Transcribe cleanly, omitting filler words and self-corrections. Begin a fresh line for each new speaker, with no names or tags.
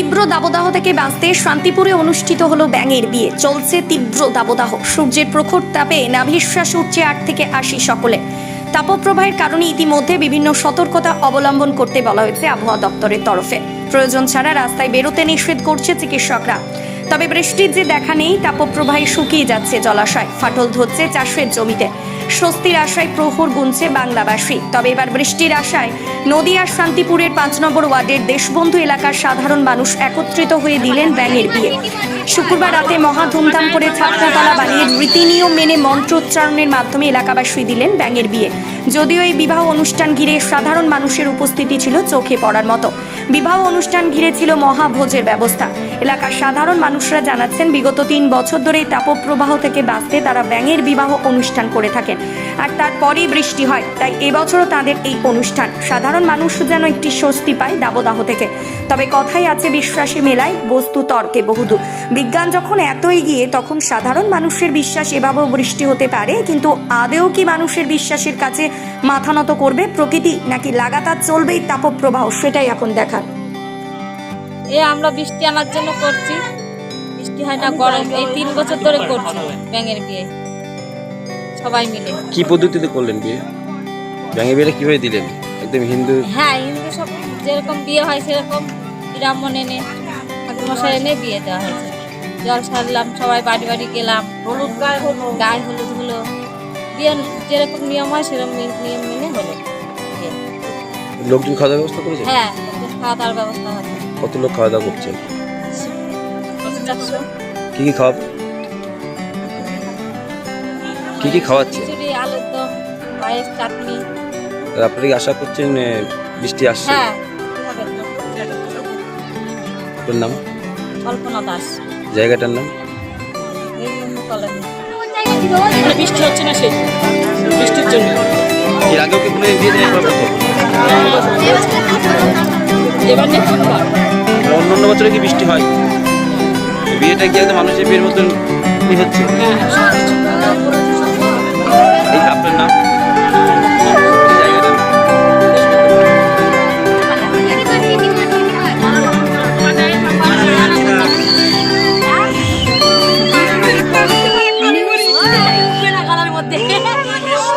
তীব্র দাবদাহ থেকে বাঁচতে শান্তিপুরে অনুষ্ঠিত হলো ব্যাঙের বিয়ে। চলছে তীব্র দাবদাহ, সূর্যের প্রখর তাপে নাভিশ্বাস উঠছে 8 থেকে 80 সকলে। তাপপ্রবাহের কারণে ইতিমধ্যে বিভিন্ন সতর্কতা অবলম্বন করতে বলা হয়েছে আবহাওয়া দপ্তরের তরফে। প্রয়োজন ছাড়া রাস্তায় বেরোতে নিষেধ করছে চিকিৎসকরা। তবে বৃষ্টির যে দেখা নেই, তাপপ্রবাহে শুকিয়ে যাচ্ছে জলাশয়, ফাটল ধরছে চাষের জমিতে। স্বস্তির আশায় প্রহর গুনছে বাংলাবাসী। তবে এবার বৃষ্টির আশায় নদিয়ার শান্তিপুরের 5 নম্বর ওয়ার্ডের দেশবন্ধু এলাকার সাধারণ মানুষ একত্রিত হয়ে দিলেন ব্যাঙের বিয়ে। শুক্রবার রাতে মহা ধুমধাম করে ছাত্রতলা বানিয়ে রীতিনিয়ম মেনে মন্ত্রোচ্চারণের মাধ্যমে এলাকাবাসী দিলেন ব্যাঙের বিয়ে। যদিও এই বিবাহ অনুষ্ঠান ঘিরে সাধারণ মানুষের উপস্থিতি ছিল চোখে পড়ার মতো। বিবাহ অনুষ্ঠান ঘিরে ছিল মহাভোজের ব্যবস্থা। এলাকার সাধারণ মানুষরা জানাচ্ছেন, বিগত 3 বছর ধরে এই তাপপ্রবাহ থেকে বাঁচতে তারা ব্যাঙের বিবাহ অনুষ্ঠান করে থাকেন, আর তারপরেই বৃষ্টি হয়। তাই এবছরও তাদের এই অনুষ্ঠান। সাধারণ মানুষ যেন একটি স্বস্তি পায় দাবদাহ থেকে। তবে কথাই আছে, বিশ্বাসে মেলায় বস্তু তর্কে বহুদূর। বিজ্ঞান যখন এত এগিয়ে, তখন সাধারণ মানুষের বিশ্বাস এভাবেও বৃষ্টি হতে পারে। কিন্তু আদেও কি মানুষের বিশ্বাসের কাছে মাথা নত করবে প্রকৃতি, নাকি লাগাতার চলবে এই তাপপ্রবাহ, সেটাই এখন দেখার।
আমরা বৃষ্টি আনার জন্য করছি, বৃষ্টি হয় না, গরম। এই 3 বছর ধরে করছি ব্যাঙের বিয়ে সবাই মিলে।
কি পদ্ধতিতে করলেন বিয়ে? ব্যাঙের বিয়েটা কিভাবে দিলেন? একদম হিন্দু?
হ্যাঁ, হিন্দু সব যেরকম বিয়ে হয় সেরকম ব্রাহ্মণ এনে, ঠাকুরমশাই এনে বিয়ে দেওয়া হয়েছে। জল সারলাম, সবাই বাড়ি বাড়ি গেলাম, গায়ে হলুদ হলো, বিয়ে যেরকম নিয়ম হয় সেরকম নিয়ম মেনে হলো।
লোকজন খাওয়া দাওয়ার ব্যবস্থা করেছে?
হ্যাঁ, খাওয়া দাওয়ার ব্যবস্থা হয়েছে।
কত লোক খাওয়া দাওয়া করছেন?
400।
কি কি খাওয়া কি কি খাওয়াচ্ছে?
খিচুড়ি, আলুর দম, পায়েস, চাটনি।
আপনারা কি আশা করছেন বৃষ্টি আসছে?
হ্যাঁ।
আপনার নাম?
কল্পনা দাস।
জায়গাটার নাম?
বৃষ্টি হচ্ছে না, সেই বৃষ্টির জন্য।
এর আগেও কি কোনো বিয়ে দিলেন?
এবার
অন্য বছরে কি বৃষ্টি হয়? বিয়েটা কি একদম মানুষের বিয়ের মতন হচ্ছে? এই আপনার নাম?